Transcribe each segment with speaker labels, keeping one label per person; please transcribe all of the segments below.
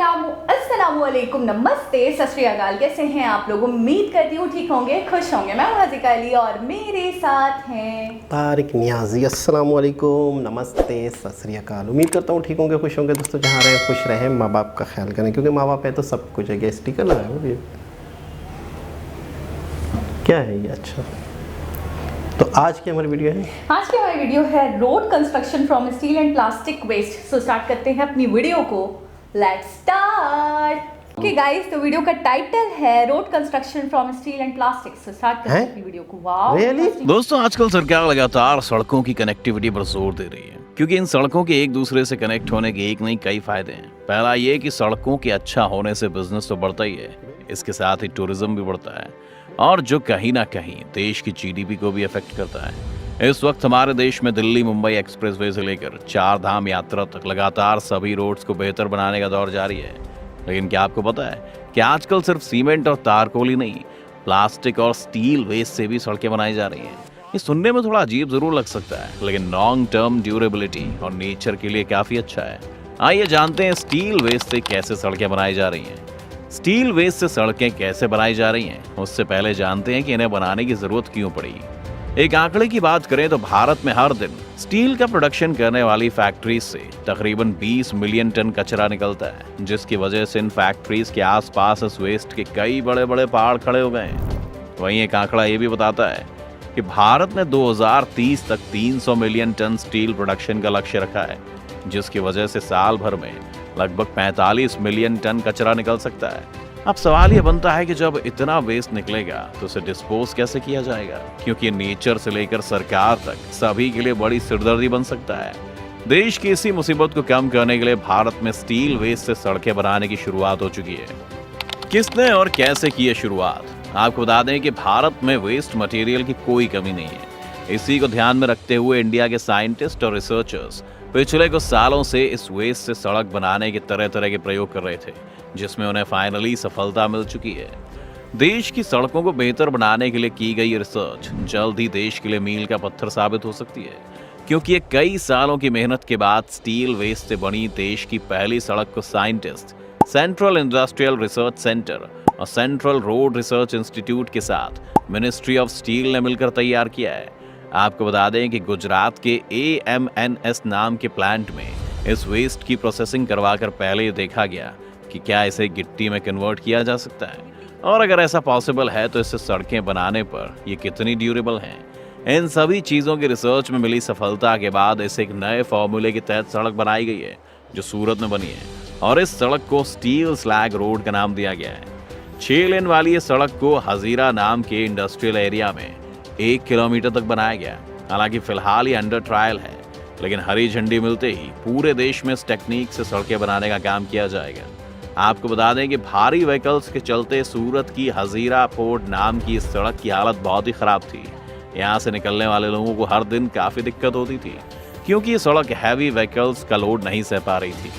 Speaker 1: अस्सलामुअलैकुम, नमस्ते, सत श्री अकाल। कैसे हैं आप लोग? उम्मीद करती हूँ ठीक होंगे, खुश होंगे। मैं हूँ हाजिका अली और मेरे साथ हैं
Speaker 2: तारिक नियाजी। अस्सलामुअलैकुम, नमस्ते, सत श्री अकाल। उम्मीद करता हूँ ठीक होंगे, खुश होंगे। दोस्तों जहाँ रहें खुश रहें, माँ बाप का ख्याल करें, क्योंकि माँ बाप है तो सब कुछ है। स्टिकर लगाया हुआ ये क्या है ये? अच्छा, तो आज की हमारी वीडियो है
Speaker 1: road construction from steel and plastic waste. So start करते हैं अपनी वीडियो को। Let's start. ओके गाइस, तो वीडियो का टाइटल है road construction from steel and plastic. So start करते हैं अपनी वीडियो को। Wow,
Speaker 2: really?
Speaker 3: दोस्तों आजकल सरकार लगातार सड़कों की कनेक्टिविटी पर जोर दे रही है, क्योंकि इन सड़कों के एक दूसरे से कनेक्ट होने के एक नहीं कई फायदे हैं। पहला ये कि सड़कों के अच्छा होने से बिजनेस तो बढ़ता ही है, इसके साथ ही टूरिज्म भी बढ़ता है, और जो कहीं ना कहीं देश की जीडीपी को भी अफेक्ट करता है। इस वक्त हमारे देश में दिल्ली मुंबई एक्सप्रेसवे से लेकर चार धाम यात्रा तक लगातार सभी रोड्स को बेहतर बनाने का दौर जारी है। लेकिन क्या आपको पता है कि आजकल सिर्फ सीमेंट और तारकोल ही नहीं, प्लास्टिक और स्टील वेस्ट से भी सड़कें बनाई जा रही हैं। ये सुनने में थोड़ा अजीब जरूर लग सकता है, लेकिन लॉन्ग टर्म ड्यूरेबिलिटी और नेचर के लिए काफी अच्छा है। आइए जानते हैं स्टील वेस्ट से कैसे सड़कें बनाई जा रही हैं। स्टील वेस्ट से सड़कें कैसे बनाई जा रही हैं, उससे पहले जानते हैं कि इन्हें बनाने की जरूरत क्यों पड़ी। एक आंकड़े की बात करें तो भारत में हर दिन स्टील का प्रोडक्शन करने वाली फैक्ट्रीज से तकरीबन 20 मिलियन टन कचरा निकलता है, जिसकी वजह से इन फैक्ट्रीज के आसपास इस वेस्ट के कई बड़े बड़े पहाड़ खड़े हो गए हैं। वहीं एक आंकड़ा ये भी बताता है कि भारत ने 2030 तक 300 मिलियन टन स्टील प्रोडक्शन का लक्ष्य रखा है, जिसकी वजह से साल भर में लगभग 45 मिलियन टन कचरा निकल सकता है। अब सवाल ये बनता है कि जब इतना वेस्ट निकलेगा तो उसे डिस्पोज कैसे किया जाएगा, क्योंकि नेचर से लेकर सरकार तक सभी के लिए बड़ी सिरदर्दी बन सकता है। देश की इसी मुसीबत को कम करने के लिए भारत में स्टील वेस्ट से सड़कें बनाने की शुरुआत हो चुकी है। किसने और कैसे की है शुरुआत? आपको बता दें कि भारत में वेस्ट मटेरियल की कोई कमी नहीं है। इसी को ध्यान में रखते हुए इंडिया के साइंटिस्ट और रिसर्चर्स पिछले कुछ सालों से इस वेस्ट से सड़क बनाने के तरह तरह के प्रयोग कर रहे थे, जिसमें उन्हें फाइनली सफलता मिल चुकी है। देश की सड़कों को बेहतर बनाने के लिए की गई रिसर्च जल्द ही देश के लिए मील का पत्थर साबित हो सकती है, क्योंकि ये कई सालों की मेहनत के बाद स्टील वेस्ट से बनी देश की पहली सड़क को scientist central industrial research centre और सेंट्रल रोड रिसर्च इंस्टीट्यूट के साथ मिनिस्ट्री ऑफ स्टील ने मिलकर तैयार किया है। आपको बता दें कि गुजरात के AMNS नाम के प्लांट में इस वेस्ट की प्रोसेसिंग करवाकर पहले ये देखा गया कि क्या इसे गिट्टी में कन्वर्ट किया जा सकता है, और अगर ऐसा पॉसिबल है तो इससे सड़कें बनाने पर ये कितनी ड्यूरेबल हैं। इन सभी चीज़ों की रिसर्च में मिली सफलता के बाद इसे एक नए फॉर्मूले के तहत सड़क बनाई गई है, जो सूरत में बनी है, और इस सड़क को स्टील स्लैग रोड का नाम दिया गया है। 6 लेन वाली इस सड़क को हजीरा नाम के इंडस्ट्रियल एरिया में 1 किलोमीटर तक बनाया गया। हालांकि फिलहाल ये अंडर ट्रायल है, लेकिन हरी झंडी मिलते ही पूरे देश में इस टेक्निक से सड़कें बनाने का काम किया जाएगा। आपको बता दें कि भारी व्हीकल्स के चलते सूरत की हजीरा फोर्ट नाम की इस सड़क की हालत बहुत ही खराब थी। यहाँ से निकलने वाले लोगों को हर दिन काफी दिक्कत होती थी, क्योंकि ये सड़क हैवी व्हीकल्स का लोड नहीं सह पा रही थी,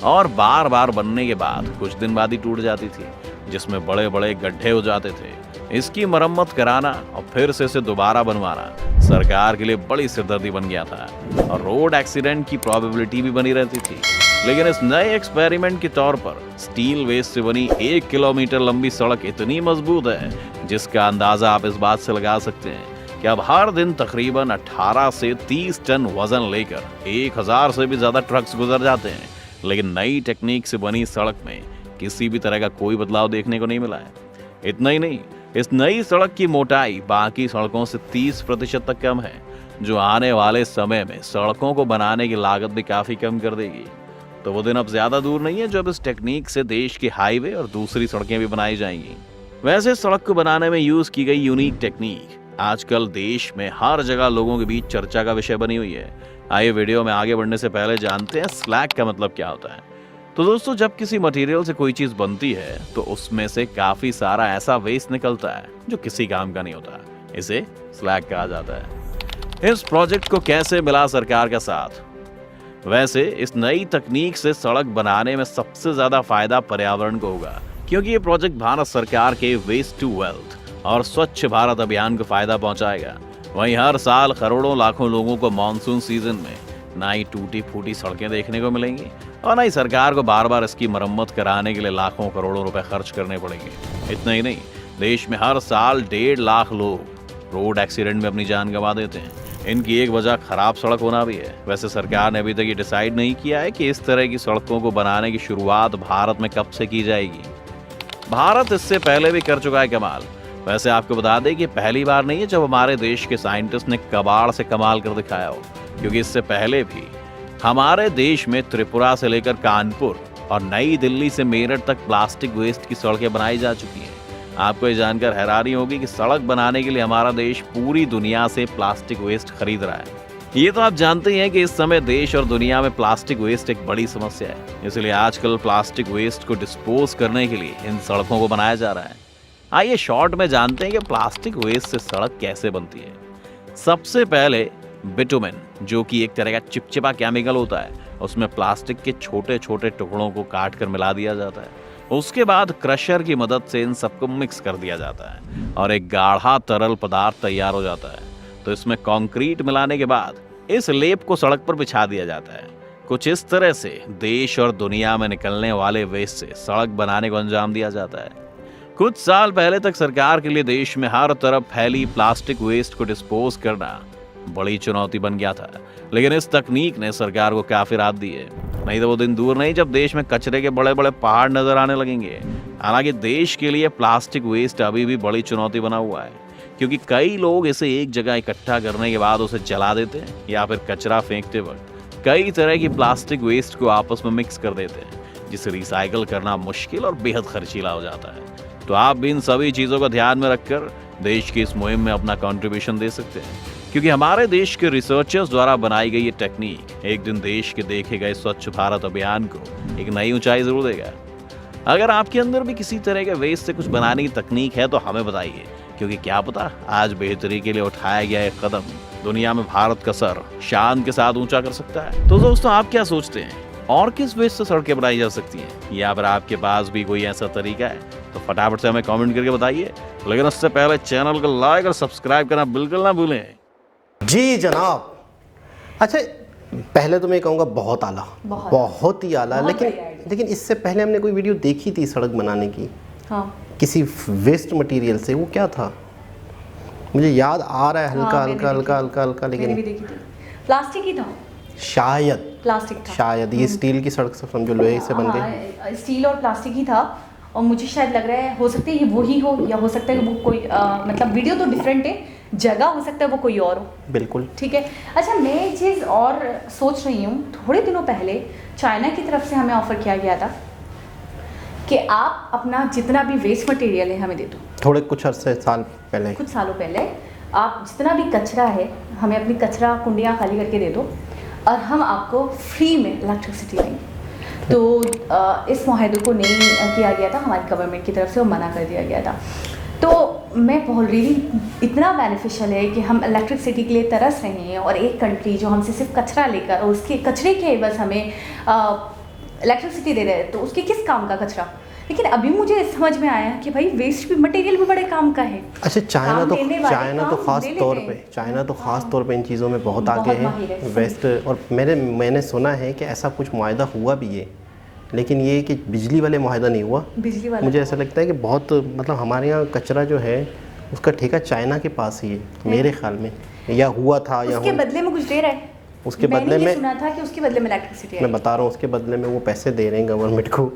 Speaker 3: और बार बार बनने के बाद कुछ दिन बाद ही टूट जाती थी, जिसमें बड़े बड़े गड्ढे हो जाते थे। इसकी मरम्मत कराना और फिर से इसे दोबारा बनवाना सरकार के लिए बड़ी सिरदर्दी बन गया था, और रोड एक्सीडेंट की प्रोबेबिलिटी भी बनी रहती थी। लेकिन इस नए एक्सपेरिमेंट के तौर पर स्टील वेस्ट से बनी 1 किलोमीटर लंबी सड़क इतनी मजबूत है, जिसका अंदाजा आप इस बात से लगा सकते हैं कि अब हर दिन तकरीबन 18 से 30 टन वजन लेकर 1000 से भी ज्यादा ट्रक्स गुजर जाते हैं। लेकिन नई टेक्निक से बनी सड़क में किसी भी तरह का कोई बदलाव देखने को नहीं मिला है। इतना ही नहीं, इस नई सड़क की मोटाई बाकी सड़कों से 30% तक कम है, जो आने वाले समय में सड़कों को बनाने की लागत भी काफी कम कर देगी। तो वो दिन अब ज्यादा दूर नहीं है जब इस टेक्निक से देश के हाईवे और दूसरी सड़कें भी बनाई जाएंगी। वैसे सड़क को बनाने में यूज की गई यूनिक टेक्निक आजकल देश में हर जगह लोगों के बीच चर्चा का विषय बनी हुई है। आइए वीडियो में आगे बढ़ने से पहले जानते हैं स्लैग का मतलब क्या होता है। तो दोस्तों, जब किसी मटेरियल से कोई चीज बनती है तो उसमें से काफी सारा ऐसा वेस्ट निकलता है जो किसी काम का नहीं होता। इसे स्लैग कहा जाता है। इस प्रोजेक्ट को कैसे मिला सरकार का साथ? वैसे इस नई तकनीक से सड़क बनाने में सबसे ज्यादा फायदा पर्यावरण को होगा, क्योंकि ये प्रोजेक्ट भारत सरकार के वेस्ट टू वेल्थ और स्वच्छ भारत अभियान को फायदा पहुंचाएगा। वहीं हर साल करोड़ों लाखों लोगों को मानसून सीजन में ना ही टूटी फूटी सड़कें देखने को मिलेंगी और ना ही सरकार को बार बार इसकी मरम्मत कराने के लिए लाखों करोड़ों रुपए खर्च करने पड़ेंगे। इतना ही नहीं, देश में हर साल 1.5 लाख लोग रोड एक्सीडेंट में अपनी जान गंवा देते हैं। इनकी एक वजह खराब सड़क होना भी है। वैसे सरकार ने अभी तक ये डिसाइड नहीं किया है कि इस तरह की सड़कों को बनाने की शुरुआत भारत में कब से की जाएगी। भारत इससे पहले भी कर चुका है कमाल। वैसे आपको बता दें कि पहली बार नहीं है जब हमारे देश के साइंटिस्ट ने कबाड़ से कमाल कर दिखाया हो, क्योंकि इससे पहले भी हमारे देश में त्रिपुरा से लेकर कानपुर और नई दिल्ली से मेरठ तक प्लास्टिक वेस्ट की सड़कें बनाई जा चुकी हैं। आपको ये जानकर हैरानी होगी कि सड़क बनाने के लिए हमारा देश पूरी दुनिया से प्लास्टिक वेस्ट खरीद रहा है। ये तो आप जानते ही हैं कि इस समय देश और दुनिया में प्लास्टिक वेस्ट एक बड़ी समस्या है, इसलिए आजकल प्लास्टिक वेस्ट को डिस्पोज करने के लिए इन सड़कों को बनाया जा रहा है। आइए शॉर्ट में जानते हैं कि प्लास्टिक वेस्ट से सड़क कैसे बनती है। सबसे पहले बिटुमेन, जो कि एक तरह का चिपचिपा केमिकल होता है, उसमें प्लास्टिक के छोटे छोटे टुकड़ों को काट कर मिला दिया जाता है। उसके बाद क्रशर की मदद से इन सबको मिक्स कर दिया जाता है और एक गाढ़ा तरल पदार्थ तैयार हो जाता है। तो इसमें कंक्रीट मिलाने के बाद इस लेप को सड़क पर बिछा दिया जाता है। कुछ इस तरह से देश और दुनिया में निकलने वाले वेस्ट से सड़क बनाने को अंजाम दिया जाता है। कुछ साल पहले तक सरकार के लिए देश में हर तरफ फैली प्लास्टिक वेस्ट को डिस्पोज करना बड़ी चुनौती बन गया था, लेकिन इस तकनीक ने सरकार को काफी राहत दी है। नहीं तो वो दिन दूर नहीं जब देश में कचरे के बड़े बड़े पहाड़ नजर आने लगेंगे। हालांकि देश के लिए प्लास्टिक वेस्ट अभी भी बड़ी चुनौती बना हुआ है, क्योंकि कई लोग इसे एक जगह इकट्ठा करने के बाद उसे जला देते हैं या फिर कचरा फेंकते वक्त कई तरह की प्लास्टिक वेस्ट को आपस में मिक्स कर देते हैं, जिसे रिसाइकल करना मुश्किल और बेहद खर्चीला हो जाता है। तो आप भी इन सभी चीज़ों को ध्यान में रखकर देश की इस मुहिम में अपना कंट्रीब्यूशन दे सकते हैं, क्योंकि हमारे देश के रिसर्चर्स द्वारा बनाई गई ये टेक्निक एक दिन देश के देखे गए स्वच्छ भारत अभियान को एक नई ऊंचाई जरूर देगा। अगर आपके अंदर भी किसी तरह के वेस्ट से कुछ बनाने की तकनीक है तो हमें बताइए, क्योंकि क्या पता आज बेहतरी के लिए उठाया गया एक कदम दुनिया में भारत का सर शान के साथ ऊंचा कर सकता है। तो दोस्तों, आप क्या सोचते हैं, और किस वेस्ट से सड़कें बनाई जा सकती हैं, या फिर आपके पास भी कोई ऐसा तरीका है तो फटाफट से हमें कमेंट करके बताइए। लेकिन उससे पहले चैनल को लाइक और सब्सक्राइब करना बिल्कुल ना भूलें।
Speaker 2: जी जनाब। अच्छा, पहले तो मैं कहूँगा बहुत आला, बहुत ही आला। लेकिन इससे पहले हमने कोई वीडियो देखी थी सड़क बनाने की, हाँ, किसी वेस्ट मटेरियल से। वो क्या था, मुझे याद आ रहा है हल्का हल्का, लेकिन
Speaker 1: मैंने भी देखी थी। प्लास्टिक ही था
Speaker 2: शायद,
Speaker 1: प्लास्टिक था
Speaker 2: शायद। ये स्टील की सड़क से समझो, लोहे से बनते हैं।
Speaker 1: स्टील और प्लास्टिक ही था, और मुझे शायद लग रहा है हो सकता है ये वही हो, या हो सकता है वो कोई मतलब वीडियो तो डिफरेंट है, जगह हो सकता है वो कोई और हो।
Speaker 2: बिल्कुल
Speaker 1: ठीक है। अच्छा, मैं एक चीज़ और सोच रही हूँ, थोड़े दिनों पहले चाइना की तरफ से हमें ऑफर किया गया था कि आप अपना जितना भी वेस्ट मटेरियल है हमें दे दो। कुछ सालों पहले आप जितना भी कचरा है हमें अपनी कचरा कुंडियाँ खाली करके दे दो और हम आपको फ्री में इलेक्ट्रिसिटी देंगे। तो इस मुआहदे को नहीं किया गया था हमारी गवर्नमेंट की तरफ से, वो मना कर दिया गया था। तो मैं बोल रही थी इतना बेनिफिशियल है कि हम इलेक्ट्रिसिटी के लिए तरस रहे हैं, और एक कंट्री जो हमसे सिर्फ कचरा लेकर और उसके कचरे के बस हमें इलेक्ट्रिसिटी दे रहे हैं, तो उसके किस काम का कचरा। लेकिन अभी मुझे समझ में आया कि भाई वेस्ट भी मटेरियल भी बड़े काम का है। अच्छा, चाइना तो खास तौर पे इन चीज़ों में बहुत आगे है वेस्ट। और मैंने सुना है कि ऐसा कुछ मुआहदा हुआ भी है, लेकिन ये कि बिजली वाले मुआहदा नहीं हुआ। बिजली वाला मुझे ऐसा लगता है कि बहुत मतलब हमारे यहाँ कचरा जो है उसका ठेका चाइना के पास ही है मेरे ख्याल में, या हुआ था, या उसके बदले में कुछ दे रहा है।
Speaker 2: उसके बदले में
Speaker 1: सुना था कि उसके बदले में इलेक्ट्रिसिटी,
Speaker 2: मैं बता रहा हूँ, उसके बदले में वो पैसे दे रहे हैं गवर्नमेंट को।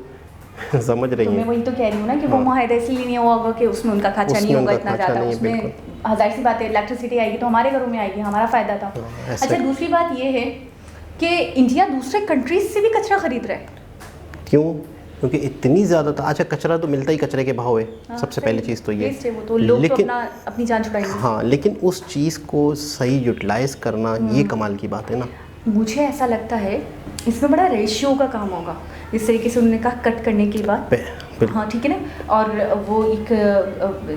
Speaker 2: समझ रही
Speaker 1: है। तो मैं वही तो कह रही हूँ ना कि वो मुआहदा इसलिए नहीं हुआ होगा कि उसमें उनका खर्चा नहीं होगा इतना ज़्यादा, उसमें हजार सी बात है, इलेक्ट्रिसिटी आएगी तो हमारे घरों में आएगी, हमारा फ़ायदा था। अच्छा, दूसरी बात ये है कि इंडिया दूसरे कंट्रीज से भी कचरा खरीद रहा है।
Speaker 2: क्यों? क्योंकि इतनी ज़्यादा था। अच्छा, कचरा तो मिलता ही कचरे के भाव है, सबसे पहले चीज़ तो ये,
Speaker 1: तो लोग लेकिन तो अपनी जान छुड़ाएंगे।
Speaker 2: हाँ, लेकिन उस चीज़ को सही यूटिलाइज करना ये कमाल की बात है ना।
Speaker 1: मुझे ऐसा लगता है इसमें बड़ा रेशियो का काम होगा, जिस तरीके से उन्होंने कहा कट करने की बात, हाँ ठीक है ना। और वो एक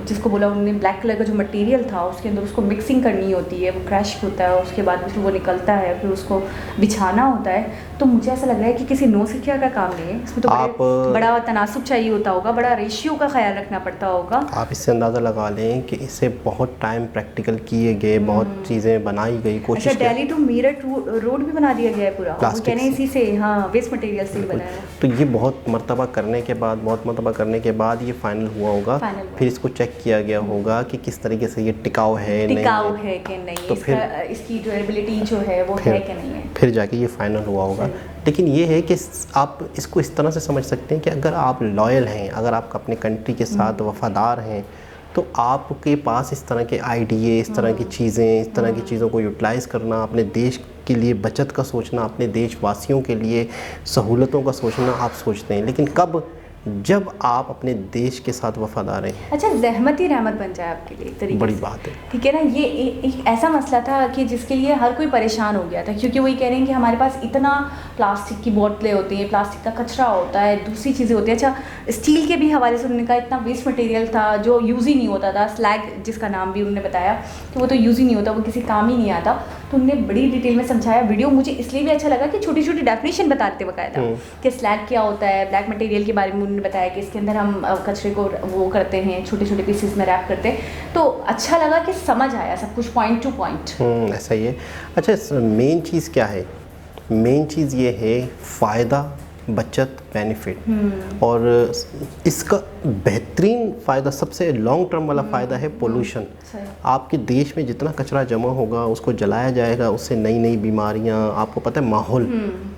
Speaker 1: जिसको बोला उन्होंने ब्लैक कलर का जो मटेरियल था उसके अंदर उसको मिक्सिंग करनी होती है, वो क्रश होता है, उसके बाद फिर वो निकलता है, फिर उसको बिछाना होता है। तो मुझे ऐसा लग रहा है कि किसी नौसिखिया का काम नहीं है इसमें, तो बड़ा तनासुब चाहिए होता होगा, बड़ा रेशियो का ख्याल रखना पड़ता होगा।
Speaker 2: आप इससे अंदाज़ा लगा लें कि इससे बहुत टाइम प्रैक्टिकल किए गए, बहुत चीज़ें बनाई गई, कोशिश।
Speaker 1: अच्छा, दिल्ली टू मीरठ रोड भी बना दिया गया है पूरा, वो कहने इसी से, हाँ वेस्ट मटेरियल से ही बनाया है।
Speaker 2: तो ये बहुत मरतबा करने के बाद ये फाइनल हुआ होगा, फिर इसको चेक किया गया होगा कि किस तरीके से ये टिकाऊ है
Speaker 1: कि नहीं, तो फिर इसकी ड्यूरेबिलिटी जो है वो है कि नहीं है,
Speaker 2: फिर जाके ये फाइनल हुआ होगा। लेकिन ये है कि आप इसको इस तरह से समझ सकते हैं कि अगर आप लॉयल हैं, अगर आप अपने कंट्री के साथ वफादार हैं, तो आपके पास इस तरह के आइडिए, इस तरह की चीज़ें, इस तरह की चीज़ों को यूटिलाइज़ करना, अपने देश के लिए बचत का सोचना, अपने देशवासियों के लिए सहूलतों का सोचना आप सोचते हैं। लेकिन कब? जब आप अपने देश के साथ वफादार हैं।
Speaker 1: अच्छा, ज़हमत ही रहमत बन जाए आपके लिए, एक तरीके
Speaker 2: बड़ी
Speaker 1: से।
Speaker 2: बात है,
Speaker 1: ठीक है ना। ये एक ऐसा मसला था कि जिसके लिए हर कोई परेशान हो गया था, क्योंकि वही कह रहे हैं कि हमारे पास इतना प्लास्टिक की बोतलें होती हैं, प्लास्टिक का कचरा होता है, दूसरी चीज़ें होती हैं। अच्छा, स्टील के भी हवाले से उन्होंने कहा इतना वेस्ट मटेरियल था जो यूज़ ही नहीं होता था, स्लैग जिसका नाम भी उन्होंने बताया कि वो तो यूज़ ही नहीं होता, वो किसी काम ही नहीं आता। तो उन्होंने बड़ी डिटेल में समझाया। वीडियो मुझे इसलिए भी अच्छा लगा कि छोटी छोटी डेफिनेशन बताते बकायदा कि स्लैग क्या होता है, ब्लैक मटेरियल के बारे में उन्होंने बताया कि इसके अंदर हम कचरे को वो करते हैं, छोटे छोटे पीसेस में रैप करते हैं। तो अच्छा लगा कि समझ आया सब कुछ पॉइंट टू पॉइंट।
Speaker 2: ऐसा ही है। अच्छा, मेन चीज़ क्या है? मेन चीज़ ये है फ़ायदा, बचत, बेनिफिट। और इसका बेहतरीन फ़ायदा, सबसे लॉन्ग टर्म वाला फ़ायदा है पोल्यूशन। आपके देश में जितना कचरा जमा होगा उसको जलाया जाएगा, उससे नई नई बीमारियां, आपको पता है माहौल।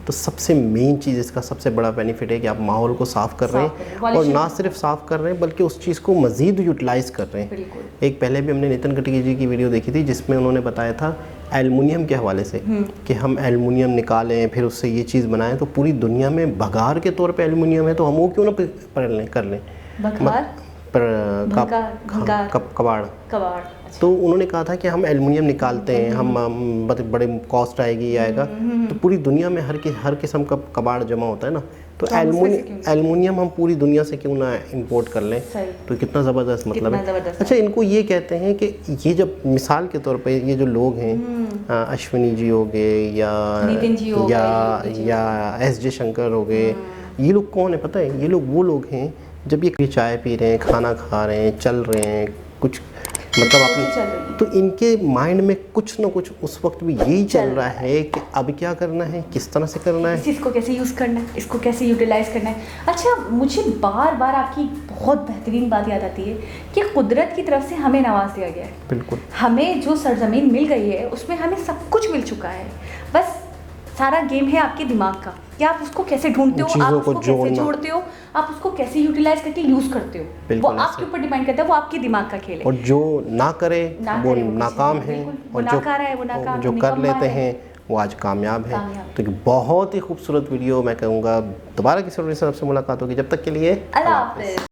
Speaker 2: तो सबसे मेन चीज़ इसका सबसे बड़ा बेनिफिट है कि आप माहौल को साफ़ कर रहे हैं, और ना सिर्फ साफ़ कर रहे हैं बल्कि उस चीज़ को मज़ीद यूटिलाइज़ कर रहे हैं। एक पहले भी हमने नितिन गडकरी जी की वीडियो देखी थी जिसमें उन्होंने बताया था एल्युमिनियम के हवाले से कि हम एल्युमिनियम निकालें, फिर उससे ये चीज़ बनाएं। तो पूरी दुनिया में बघार के तौर पे एल्युमिनियम है, तो हम वो क्यों ना कर लें कबाड़। तो उन्होंने कहा था कि हम एल्युमिनियम निकालते हैं, हम बड़े कॉस्ट आएगी, आएगा। तो पूरी दुनिया में हर किस्म का कबाड़ जमा होता है ना, तो एल्युमिनियम हम पूरी दुनिया से क्यों ना इंपोर्ट कर लें। तो कितना ज़बरदस्त मतलब है। अच्छा, इनको ये कहते हैं कि ये जब मिसाल के तौर पे ये जो लोग हैं, अश्विनी जी हो गए या एस शंकर हो गए, ये लोग कौन है पता है? ये लोग वो लोग हैं जब ये चाय पी रहे हैं, खाना खा रहे हैं, चल रहे हैं, कुछ मतलब अपनी, तो इनके माइंड में कुछ ना कुछ उस वक्त भी यही चल रहा है कि अब क्या करना है, किस तरह से करना है,
Speaker 1: इसको कैसे यूज़ करना है, इसको कैसे यूटिलाइज करना है। अच्छा, मुझे बार बार आपकी बहुत बेहतरीन बात याद आती है कि कुदरत की तरफ से हमें नवाज दिया गया है।
Speaker 2: बिल्कुल,
Speaker 1: हमें जो सरजमीन मिल गई है उसमें हमें सब कुछ मिल चुका है। बस सारा गेम है आपके दिमाग का कि आप उसको कैसे ढूंढते हो, आप उसको कैसे जोड़ते हो, आप उसको कैसे यूटिलाइज करके यूज़ करते हो। वो आपके ऊपर डिपेंड करता है, वो आपके दिमाग का खेल है।
Speaker 2: और जो ना करे वो नाकाम है, और जो कर लेते हैं वो आज कामयाब है। तो बहुत ही खूबसूरत वीडियो, मैं कहूँगा दोबारा किसी और से आपसे मुलाकात होगी। जब तक के लिए अल्लाह हाफ़िज़।